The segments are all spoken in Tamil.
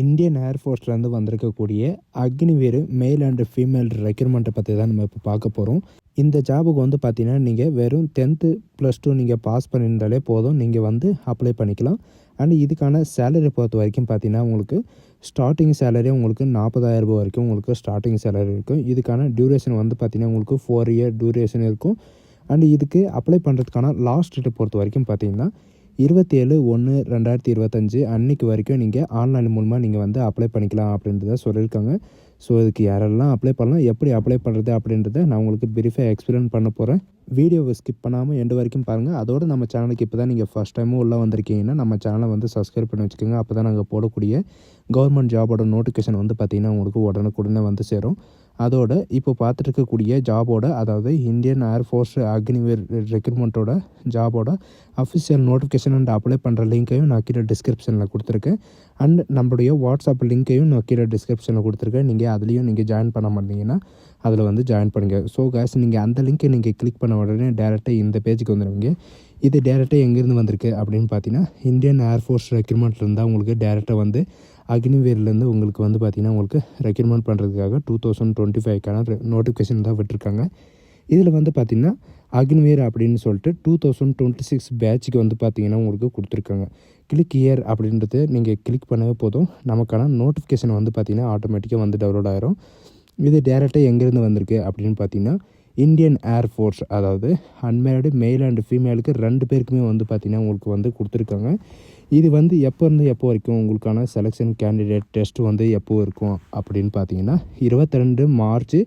இந்தியன் ஏர்ஃபோர்ஸ்லேருந்து வந்திருக்கக்கூடிய அக்னிவீர் மேல் அண்ட் ஃபீமேல் ரெக்ரூட்மெண்ட்டை பற்றி தான் நம்ம இப்போ பார்க்க போகிறோம். இந்த ஜாபுக்கு வந்து பார்த்தீங்கன்னா நீங்கள் வெறும் 10th +2 நீங்கள் பாஸ் பண்ணியிருந்தாலே போதும், நீங்கள் வந்து அப்ளை பண்ணிக்கலாம். அண்ட் இதுக்கான சேலரி பொறுத்த வரைக்கும் பார்த்தீங்கன்னா உங்களுக்கு ஸ்டார்டிங் சேலரி உங்களுக்கு 40,000 ரூபாய் வரைக்கும் உங்களுக்கு ஸ்டார்டிங் சேலரி இருக்கும். இதுக்கான டியூரேஷன் வந்து பார்த்தீங்கன்னா உங்களுக்கு 4 இயர் டியூரேஷன் இருக்கும். அண்ட் இதுக்கு அப்ளை பண்ணுறதுக்கான லாஸ்ட் டேட்டை பொறுத்த வரைக்கும் பார்த்தீங்கன்னா 27/1/2025 அன்றைக்கு வரைக்கும் நீங்கள் ஆன்லைன் மூலமாக நீங்கள் வந்து அப்ளை பண்ணிக்கலாம் அப்படின்றத சொல்லியிருக்காங்க. ஸோ இதுக்கு யாரெல்லாம் அப்ளை பண்ணலாம், எப்படி அப்ளை பண்ணுறது அப்படின்றத நான் உங்களுக்கு பிரீஃபாக எக்ஸ்பிளைன் பண்ண போகிறேன். வீடியோவை ஸ்கிப் பண்ணாமல் எண்டு வரைக்கும் பாருங்கள். அதோடு நம்ம சேனலுக்கு இப்போ தான் நீங்கள் ஃபஸ்ட் டைமும் உள்ளே வந்திருக்கீங்கன்னா நம்ம சேனலை வந்து சப்ஸ்கிரைப் பண்ணி வச்சுக்கோங்க. அப்போ தான் நாங்கள் போடக்கூடிய கவர்மெண்ட் ஜாபோட நோட்டிஃபிகேஷன் வந்து பார்த்திங்கன்னா உங்களுக்கு உடனுக்குடனே வந்து சேரும். அதோட இப்போ பார்த்துட்டு இருக்கக்கூடிய ஜாபோட, அதாவது இந்தியன் ஏர்ஃபோர்ஸ் அக்னிவீர் ரெக்ரூட்மெண்ட்டோட ஜாபோட அஃபிஷியல் நோட்டிஃபிகேஷன் அண்ட் அப்ளை பண்ணுற லிங்க்கையும் நான் கீழே டிஸ்கிரிப்ஷனில் கொடுத்துருக்கேன். அண்ட் நம்மளுடைய வாட்ஸ்அப் லிங்க்கையும் நான் கீழே டிஸ்கிரிப்ஷனில் கொடுத்துருக்கேன். நீங்கள் அதுலேயும் நீங்கள் ஜாயின் பண்ண மாட்டீங்கன்னா அதில் வந்து ஜாயின் பண்ணுங்கள். ஸோ கேஸ் நீங்கள் அந்த லிங்க்கை நீங்கள் கிளிக் பண்ண உடனே டேரெக்டாக இந்த பேஜுக்கு வந்துடுவீங்க. இது டேரெக்டாக எங்கேருந்து வந்திருக்கு அப்படின்னு பார்த்தீங்கன்னா இந்தியன் ஏர்ஃபோர்ஸ் ரெக்ரூட்மெண்ட்லேருந்து தான் உங்களுக்கு டேரெக்டாக வந்து அக்னிவீர்லேருந்து உங்களுக்கு வந்து பார்த்திங்கன்னா உங்களுக்கு ரெக்ரூட்மெண்ட் பண்ணுறதுக்காக 2025க்கான நோட்டிஃபிகேஷன் தான் விட்டுருக்காங்க. இதில் வந்து பார்த்திங்கன்னா அக்னிவீர் அப்படின்னு சொல்லிட்டு 2026 பேட்சுக்கு வந்து பார்த்திங்கன்னா உங்களுக்கு கொடுத்துருக்காங்க. கிளிக் இயர் அப்படின்றது நீங்கள் கிளிக் பண்ணவே போதும், நமக்கான நோட்டிஃபிகேஷன் வந்து பார்த்திங்கன்னா ஆட்டோமேட்டிக்காக வந்து டவுன்லோட் ஆயிரும். இது டேரெக்டாக எங்கேருந்து வந்திருக்கு அப்படின்னு பார்த்தீங்கன்னா இந்தியன் ஏர்ஃபோர்ஸ், அதாவது அன்மேரிடு மேல் அண்ட் ஃபீமேலுக்கு 2 பேருக்குமே வந்து பார்த்திங்கன்னா உங்களுக்கு வந்து கொடுத்துருக்காங்க. இது வந்து எப்போ இருந்து எப்போ வரைக்கும் உங்களுக்கான செலெக்ஷன் கேண்டிடேட் டெஸ்ட் வந்து எப்போ இருக்கும் அப்படின்னு பார்த்தீங்கன்னா 22 மார்ச்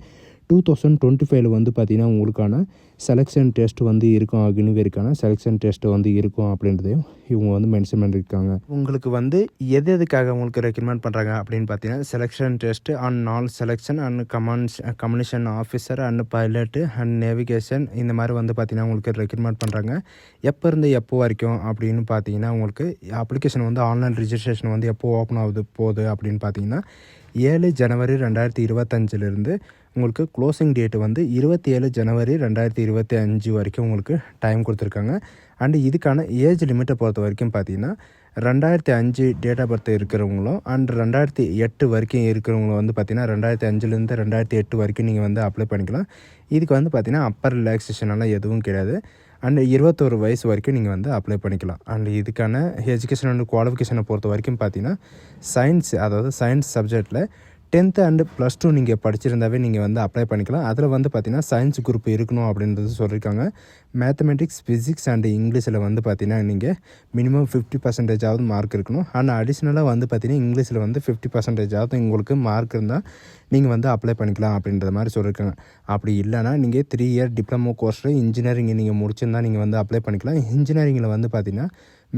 2025 வந்து பார்த்திங்கன்னா உங்களுக்கான செலெக்ஷன் டெஸ்ட் வந்து இருக்கும். அக்னிவீருக்கான செலெக்ஷன் டெஸ்ட் வந்து இருக்கும் அப்படின்றதையும் இவங்க வந்து மென்ஷன் பண்ணியிருக்காங்க. உங்களுக்கு வந்து எதுக்காக உங்களுக்கு ரெக்கமெண்ட் பண்ணுறாங்க அப்படின்னு பார்த்தீங்கன்னா செலெக்ஷன் டெஸ்ட் அண்ட் நால் selection and communication officer and pilot and navigation இந்த மாதிரி வந்து பார்த்திங்கன்னா உங்களுக்கு ரெக்கமெண்ட் பண்ணுறாங்க. எப்போ இருந்து எப்போ வரைக்கும் அப்படின்னு பார்த்தீங்கன்னா உங்களுக்கு அப்ளிகேஷன் வந்து ஆன்லைன் ரிஜிஸ்ட்ரேஷன் வந்து எப்போ ஓப்பன் போகுது அப்படின்னு பார்த்தீங்கன்னா 7 ஜனவரி 2025 உங்களுக்கு க்ளோசிங் டேட்டு வந்து 27 ஜனவரி 2025 வரைக்கும் உங்களுக்கு டைம் கொடுத்துருக்காங்க. அண்டு இதுக்கான ஏஜ் லிமிட்டை பொறுத்த வரைக்கும் பார்த்தீங்கன்னா 2005 டேட் ஆஃப் பர்த் இருக்கிறவங்களும் அண்ட் 2008 வரைக்கும் இருக்கிறவங்களும் வந்து பார்த்திங்கன்னா 2005லேருந்து 2008 வரைக்கும் நீங்கள் வந்து அப்ளை பண்ணிக்கலாம். இதுக்கு வந்து பார்த்திங்கன்னா அப்பர் ரிலாக்ஸேஷனெல்லாம் எதுவும் கிடையாது. அண்ட் 21 வயசு வரைக்கும் நீங்கள் வந்து அப்ளை பண்ணிக்கலாம். அண்ட் இதுக்கான எஜுகேஷன் அண்ட் குவாலிஃபிகேஷனை பொறுத்த வரைக்கும் பார்த்தீங்கன்னா சயின்ஸ், அதாவது சயின்ஸ் சப்ஜெக்டில் 10th அண்டு +2 நீங்கள் படிச்சிருந்தாவே நீங்கள் வந்து அப்ளை பண்ணிக்கலாம். அதில் வந்து பார்த்திங்கன்னா சயின்ஸ் குரூப் இருக்கணும் அப்படின்றது சொல்லியிருக்காங்க. மேத்தமெட்டிக்ஸ், ஃபிசிக்ஸ் அண்டு இங்கிலீஷில் வந்து பார்த்திங்கன்னா நீங்கள் மினிமம் 50% மார்க் இருக்கணும். ஆனால் அடிஷ்னலாக வந்து பார்த்திங்கன்னா இங்கிலீஷில் வந்து 50% உங்களுக்கு மார்க் இருந்தால் நீங்கள் வந்து அப்ளை பண்ணிக்கலாம் அப்படின்ற மாதிரி சொல்லியிருக்காங்க. அப்படி இல்லைனா நீங்கள் 3 இயர் டிப்ளமோ கோர்ஸில் இன்ஜினியரிங் நீங்கள் முடிச்சிருந்தால் நீங்கள் வந்து அப்ளை பண்ணிக்கலாம். இன்ஜினியரிங்கில் வந்து பார்த்திங்கன்னா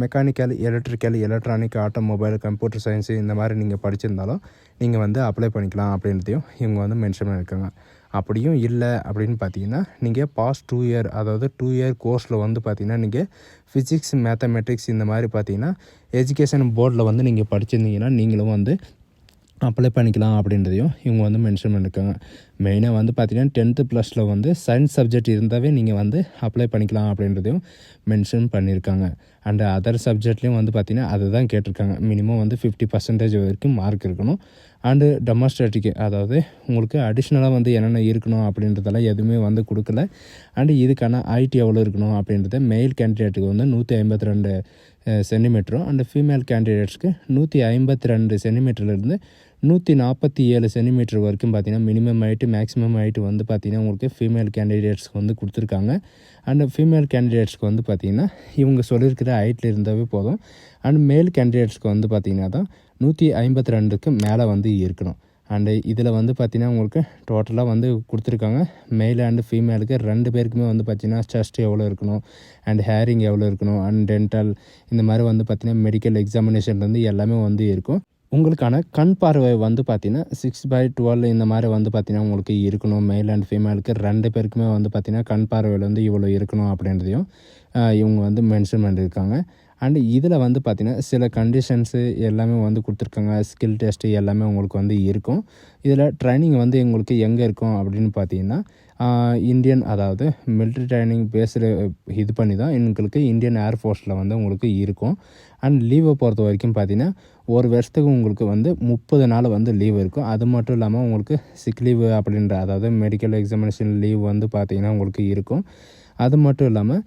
mechanical, electrical, electronic, automobile, computer science இந்த மாதிரி நீங்கள் படிச்சிருந்தாலும் நீங்கள் வந்து அப்ளை பண்ணிக்கலாம் அப்படின்றதையும் இவங்க வந்து மென்ஷன் பண்ணியிருக்காங்க. அப்படியும் இல்லை அப்படின்னு பார்த்தீங்கன்னா நீங்கள் பாஸ்ட் 2 இயர், அதாவது 2 இயர் கோர்ஸில் வந்து பார்த்திங்கன்னா நீங்கள் ஃபிசிக்ஸ், மேத்தமெட்டிக்ஸ் இந்த மாதிரி பார்த்தீங்கன்னா எஜுகேஷன் போர்டில் வந்து நீங்கள் படிச்சிருந்தீங்கன்னா நீங்களும் வந்து அப்ளை பண்ணிக்கலாம் அப்படின்றதையும் இவங்க வந்து மென்ஷன் பண்ணியிருக்காங்க. மெயினாக வந்து பார்த்திங்கன்னா 10th +ல வந்து சயின்ஸ் சப்ஜெக்ட் இருந்தாவே நீங்கள் வந்து அப்ளை பண்ணிக்கலாம் அப்படின்றதையும் மென்ஷன் பண்ணியிருக்காங்க. அண்டு அதர் சப்ஜெக்ட்லேயும் வந்து பார்த்திங்கன்னா அதை தான் கேட்டிருக்காங்க. மினிமம் வந்து 50% வரைக்கும் மார்க் இருக்கணும். அண்டு டெமான்ஸ்ட்ரேட்டிவ், அதாவது உங்களுக்கு அடிஷ்னலாக வந்து என்னென்ன இருக்கணும் அப்படின்றதெல்லாம் எதுவுமே வந்து கொடுக்கல. அண்டு இதுக்கான ஹைட் எவ்வளோ இருக்கணும் அப்படின்றத மெயில் கேண்டிடேட்டுக்கு வந்து 152 சென்டிமீட்டரும் அண்டு ஃபீமேல் கேண்டிடேட்ஸ்க்கு 152 சென்டிமீட்டர்லேருந்து 147 சென்டிமீட்டர் வரைக்கும் பார்த்திங்கன்னா மினிமம் ஹைட்டு மேக்ஸிமம் ஹைட்டு வந்து பார்த்திங்கன்னா உங்களுக்கு ஃபீமேல் கேண்டிடேட்ஸ்க்கு வந்து கொடுத்துருக்காங்க. அண்ட் ஃபீமேல் கேண்டிடேட்ஸ்க்கு வந்து பார்த்திங்கன்னா இவங்க சொல்லியிருக்கிற ஹைட்டில் இருந்தாவே போதும். அண்ட் மேல் கேண்டிடேட்ஸ்க்கு வந்து பார்த்திங்கன்னா தான் 152க்கு மேலே வந்து இருக்கணும். அண்டு இதில் வந்து பார்த்திங்கன்னா உங்களுக்கு டோட்டலாக வந்து கொடுத்துருக்காங்க. மேல் அண்டு ஃபீமேலுக்கு 2 பேருக்குமே வந்து பார்த்திங்கன்னா செஸ்ட் எவ்வளோ இருக்கணும், அண்ட் ஹேரிங் எவ்வளோ இருக்கணும், அண்ட் டென்டல் இந்த மாதிரி வந்து பார்த்திங்கன்னா மெடிக்கல் எக்ஸாமினேஷன்லேருந்து எல்லாமே வந்து இருக்கும். உங்களுக்கான கண் பார்வை வந்து பார்த்திங்கன்னா 6/12 இந்த மாதிரி வந்து பார்த்திங்கன்னா உங்களுக்கு இருக்கணும். மேல் அண்ட் ஃபீமேலுக்கு 2 பேருக்குமே வந்து பார்த்திங்கன்னா கண் பார்வையில் வந்து இவ்வளோ இருக்கணும் அப்படின்றதையும் இவங்க வந்து மென்ஷன் பண்ணியிருக்காங்க. அண்டு இதில் வந்து பார்த்திங்கன்னா சில கண்டிஷன்ஸு எல்லாமே வந்து கொடுத்துருக்காங்க. ஸ்கில் டெஸ்ட்டு எல்லாமே உங்களுக்கு வந்து இருக்கும். இதில் ட்ரைனிங் வந்து உங்களுக்கு எங்கே இருக்கும் அப்படின்னு பார்த்தீங்கன்னா இந்தியன், அதாவது மிலிட்ரி ட்ரைனிங் பேஸ்டு இது பண்ணி தான் எங்களுக்கு இந்தியன் ஏர்ஃபோர்ஸில் வந்து உங்களுக்கு இருக்கும். அண்ட் லீவை பொறுத்த வரைக்கும் பார்த்திங்கன்னா ஒரு வருஷத்துக்கு உங்களுக்கு வந்து 30 நாள் வந்து லீவ் இருக்கும். அது மட்டும் இல்லாமல் உங்களுக்கு சிக் லீவு அப்படின்ற அதாவது மெடிக்கல் எக்ஸாமினேஷன் லீவ் வந்து பார்த்திங்கன்னா உங்களுக்கு இருக்கும். அது மட்டும் இல்லாமல்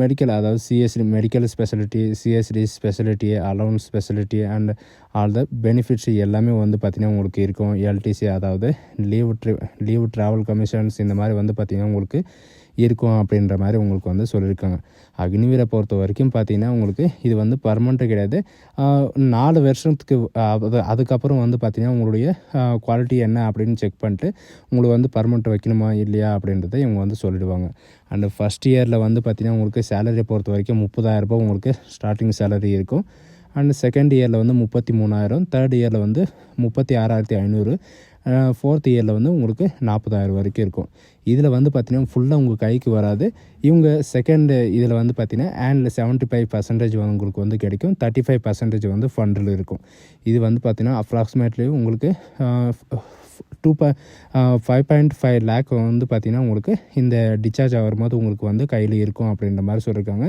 மெடிக்கல் அதாவது CST medical speciality, CST speciality, allowance speciality and all the benefits எல்லாமே வந்து பார்த்திங்கன்னா உங்களுக்கு இருக்கும். எல்டிசி அதாவது லீவ் ட்ராவல் கமிஷன்ஸ் இந்த மாதிரி வந்து பார்த்திங்கன்னா உங்களுக்கு இருக்கும் அப்படின்ற மாதிரி உங்களுக்கு வந்து சொல்லியிருக்காங்க. அக்னிவீரை பொறுத்த வரைக்கும் பார்த்திங்கன்னா உங்களுக்கு இது வந்து பர்மனெண்ட்டு கிடையாது. 4 வருஷத்துக்கு அதுக்கப்புறம் வந்து பார்த்திங்கன்னா உங்களுடைய குவாலிட்டி என்ன அப்படின்னு செக் பண்ணிட்டு உங்களுக்கு வந்து பர்மனெண்ட் வைக்கணுமா இல்லையா அப்படின்றத இவங்க வந்து சொல்லிடுவாங்க. அண்டு ஃபஸ்ட் இயரில் வந்து பார்த்திங்கன்னா உங்களுக்கு சேலரியை பொறுத்த வரைக்கும் 30,000 உங்களுக்கு ஸ்டார்டிங் சேலரி இருக்கும். அண்டு செகண்ட் இயரில் வந்து 33,000, தேர்ட் இயரில் வந்து 36,500, ஃபோர்த் இயரில் வந்து உங்களுக்கு 40,000 வரைக்கும் இருக்கும். இதில் வந்து பார்த்திங்கன்னா ஃபுல்லாக உங்கள் கைக்கு வராது. இவங்க செகண்ட் இதில் வந்து பார்த்திங்கன்னா ஆண்டில் 75% உங்களுக்கு வந்து கிடைக்கும். 35% வந்து ஃபண்டில் இருக்கும். இது வந்து பார்த்திங்கன்னா அப்ராக்சிமேட்லி உங்களுக்கு 5.5 லேக் வந்து பார்த்திங்கன்னா உங்களுக்கு இந்த டிஸ்சார்ஜ் ஆகும்போது உங்களுக்கு வந்து கையில் இருக்கும் அப்படின்ற மாதிரி சொல்லியிருக்காங்க.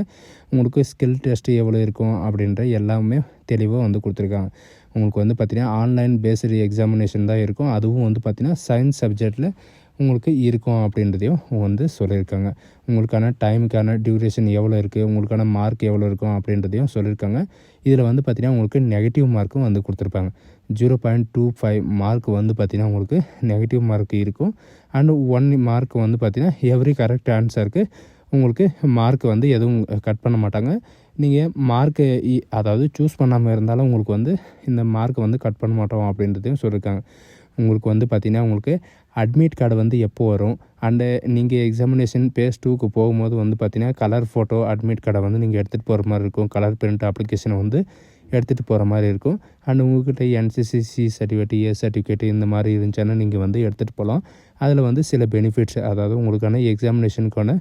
உங்களுக்கு ஸ்கில் டெஸ்ட்டு எவ்வளோ இருக்கும் அப்படின்ற எல்லாமே தெளிவாக வந்து கொடுத்துருக்காங்க. உங்களுக்கு வந்து பார்த்திங்கன்னா ஆன்லைன் பேஸ்டு எக்ஸாமினேஷன் தான் இருக்கும். அதுவும் வந்து பார்த்திங்கன்னா சயின்ஸ் சப்ஜெக்டில் உங்களுக்கு இருக்கும் அப்படின்றதையும் வந்து சொல்லியிருக்காங்க. உங்களுக்கான டைமுக்கான டியூரேஷன் எவ்வளோ இருக்குது, உங்களுக்கான மார்க் எவ்வளோ இருக்கும் அப்படின்றதையும் சொல்லியிருக்காங்க. இதில் வந்து பார்த்திங்கன்னா உங்களுக்கு நெகட்டிவ் மார்க்கும் வந்து கொடுத்துருப்பாங்க. 0.25 மார்க் வந்து பார்த்திங்கன்னா உங்களுக்கு நெகட்டிவ் மார்க் இருக்கும். அண்ட் 1 மார்க் வந்து பார்த்திங்கன்னா எவ்ரி கரெக்ட் ஆன்சருக்கு உங்களுக்கு மார்க் வந்து எதுவும் கட் பண்ண மாட்டாங்க. நீங்கள் மார்க்கு அதாவது சூஸ் பண்ணாமல் இருந்தாலும் உங்களுக்கு வந்து இந்த மார்க்கை வந்து கட் பண்ண மாட்டோம் அப்படின்றதையும் சொல்லியிருக்காங்க. உங்களுக்கு வந்து பார்த்திங்கன்னா உங்களுக்கு அட்மிட் கார்டு வந்து எப்போ வரும், அண்டு நீங்கள் எக்ஸாமினேஷன் பேஸ் 2க்கு போகும்போது வந்து பார்த்திங்கன்னா கலர் ஃபோட்டோ அட்மிட் கார்டை வந்து நீங்கள் எடுத்துகிட்டு போகிற மாதிரி இருக்கும். கலர் பிரிண்ட் அப்ளிகேஷனை வந்து எடுத்துகிட்டு போகிற மாதிரி இருக்கும். அண்ட் உங்கள்கிட்ட என்சிசிசி சர்டிஃபிகேட், ஏ சர்டிஃபிகேட் இந்த மாதிரி இருந்துச்சுன்னா நீங்கள் வந்து எடுத்துகிட்டு போகலாம். அதில் வந்து சில பெனிஃபிட்ஸ் அதாவது உங்களுக்கான எக்ஸாமினேஷனுக்கான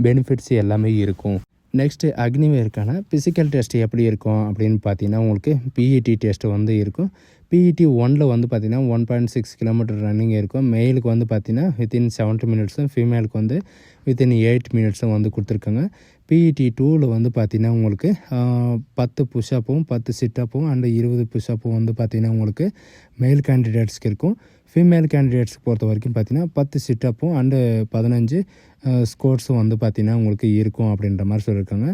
பெனிஃபிட்ஸ் எல்லாமே இருக்கும். நெக்ஸ்ட்டு அக்னிவேருக்கான ஃபிசிக்கல் டெஸ்ட்டு எப்படி இருக்கும் அப்படின்னு பார்த்தீங்கன்னா உங்களுக்கு பிஇடி டெஸ்ட்டு வந்து இருக்கும். பிஇடி 1ல் வந்து பார்த்திங்கன்னா 1.6 கிலோமீட்டர் ரன்னிங் இருக்கும். மெயிலுக்கு வந்து பார்த்திங்கன்னா வித்தின் 70 மினிட்ஸும், ஃபீமேலுக்கு வந்து வித்தின் 8 மினிட்ஸும் வந்து கொடுத்துருக்காங்க. பிஇடி 2ல் வந்து பார்த்திங்கன்னா உங்களுக்கு 10 புஷ்அப்பும் 10 சிட்டப்பும் அண்டு 20 புஷ்அப்பும் வந்து பார்த்திங்கன்னா உங்களுக்கு மெயில் கேண்டிடேட்ஸ்க்கு இருக்கும். ஃபீமேல் கேண்டிடேட்ஸ்க்கு பொறுத்த வரைக்கும் பார்த்திங்கன்னா 10 சிட்டப்பும் அண்டு 15 ஸ்கோர்ஸும் வந்து பார்த்திங்கன்னா உங்களுக்கு இருக்கும் அப்படின்ற மாதிரி சொல்லியிருக்காங்க.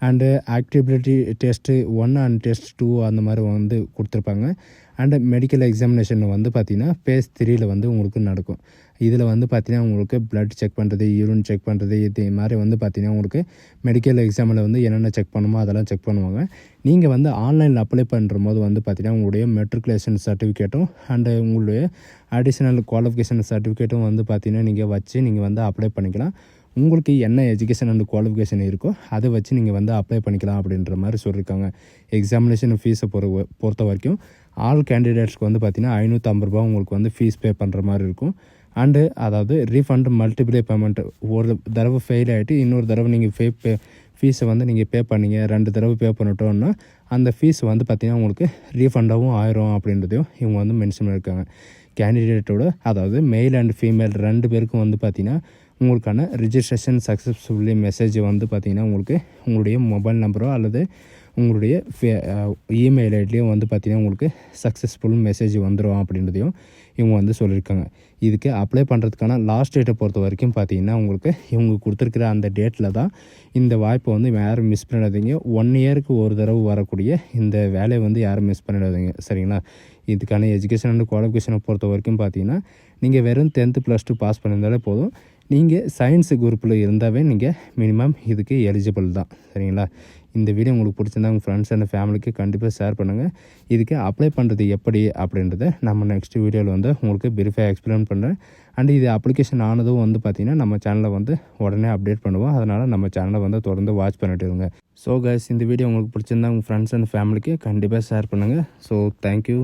அண்டு ஆக்டிபிலிட்டி டெஸ்ட்டு 1 அண்ட் டெஸ்ட் 2 அந்த மாதிரி வந்து கொடுத்துருப்பாங்க. அண்டு மெடிக்கல் எக்ஸாமினேஷன் வந்து பார்த்திங்கன்னா பேஸ் 3ல் வந்து உங்களுக்கு நடக்கும். இதில் வந்து பார்த்திங்கன்னா உங்களுக்கு ப்ளட் செக் பண்ணுறது, யூரின் செக் பண்ணுறது, இது மாதிரி வந்து பார்த்திங்கன்னா உங்களுக்கு மெடிக்கல் எக்ஸாமில் வந்து என்னென்ன செக் பண்ணுமோ அதெல்லாம் செக் பண்ணுவாங்க. நீங்கள் வந்து ஆன்லைனில் அப்ளை பண்ணுற போது வந்து பார்த்திங்கன்னா உங்களுடைய மெட்ரிகுலேஷன் சர்டிஃபிகேட்டும் அண்டு உங்களுடைய அடிஷ்னல் குவாலிஃபிகேஷன் சர்டிஃபிகேட்டும் வந்து பார்த்திங்கன்னா நீங்கள் வச்சு நீங்கள் வந்து அப்ளை பண்ணிக்கலாம். உங்களுக்கு என்ன எஜுகேஷன் அண்ட் குவாலிஃபிகேஷன் இருக்கோ அதை வச்சு நீங்கள் வந்து அப்ளை பண்ணிக்கலாம் அப்படின்ற மாதிரி சொல்லியிருக்காங்க. எக்ஸாமினேஷன் ஃபீஸை பொறுத்த வரைக்கும் ஆல் கேண்டிடேட்ஸ்க்கு வந்து பார்த்திங்கன்னா 550 ரூபா உங்களுக்கு வந்து ஃபீஸ் பே பண்ணுற மாதிரி இருக்கும். அண்டு அதாவது ரீஃபண்ட் மல்டிப்ளே பேமெண்ட், ஒரு தடவை ஃபெயில் ஆகிட்டு இன்னொரு தடவை நீங்கள் ஃபீஸை வந்து நீங்கள் பே பண்ணிங்க 2 தடவை பே பண்ணிட்டோன்னா அந்த ஃபீஸ் வந்து பார்த்திங்கன்னா உங்களுக்கு ரீஃபண்டாகவும் ஆயிரும் அப்படின்றதையும் இவங்க வந்து மென்ஷன் பண்ணியிருக்காங்க. கேண்டிடேட்டோட அதாவது மேல் அண்ட் ஃபீமேல் 2 பேருக்கும் வந்து பார்த்திங்கன்னா உங்களுக்கான ரிஜிஸ்ட்ரேஷன் சக்ஸஸ்ஃபுல்லி மெசேஜ் வந்து பார்த்திங்கன்னா உங்களுக்கு உங்களுடைய மொபைல் நம்பரோ அல்லது உங்களுடைய இமெயில் ஐடிலையும் வந்து பார்த்திங்கன்னா உங்களுக்கு சக்ஸஸ்ஃபுல் மெசேஜ் வந்துடும் அப்படின்றதையும் இவங்க வந்து சொல்லியிருக்காங்க. இதுக்கு அப்ளை பண்ணுறதுக்கான லாஸ்ட் டேட்டை பொறுத்த வரைக்கும் பார்த்திங்கன்னா உங்களுக்கு இவங்க கொடுத்துருக்கிற அந்த டேட்டில் தான் இந்த வாய்ப்பை வந்து யாரும் மிஸ் பண்ணிடாதீங்க. 1 இயருக்கு ஒரு தடவை வரக்கூடிய இந்த வேலையை வந்து யாரும் மிஸ் பண்ணிடாதீங்க, சரிங்களா? இதுக்கான எஜுகேஷன் அண்ட் குவாலிஃபிகேஷனை பொறுத்த வரைக்கும் பார்த்திங்கன்னா நீங்கள் வெறும் 10th +2 பாஸ் பண்ணியிருந்தாலே போதும். நீங்கள் சயின்ஸு குரூப்பில் இருந்தாவே நீங்கள் மினிமம் இதுக்கு எலிஜிபிள் தான், சரிங்களா? இந்த வீடியோ உங்களுக்கு பிடிச்சிருந்தா உங்கள் ஃப்ரெண்ட்ஸ் அண்ட் ஃபேமிலிக்கு கண்டிப்பாக ஷேர் பண்ணுங்கள். இதுக்கு அப்ளை பண்ணுறது எப்படி அப்படின்றத நம்ம நெக்ஸ்ட் வீடியோவில் வந்து உங்களுக்கு பிரீஃபாக எக்ஸ்பிளைன் பண்ணுறேன். அண்ட் இது அப்ளிகேஷன் ஆனதும் வந்து பார்த்திங்கன்னா நம்ம சேனலை வந்து உடனே அப்டேட் பண்ணுவோம். அதனால் நம்ம சேனலை வந்து தொடர்ந்து வாட்ச் பண்ணிட்டு இருங்க. ஸோ கைஸ், இந்த வீடியோ உங்களுக்கு பிடிச்சிருந்தா உங்கள் ஃப்ரெண்ட்ஸ் அண்ட் ஃபேமிலிக்கு கண்டிப்பாக ஷேர் பண்ணுங்கள். So thank you.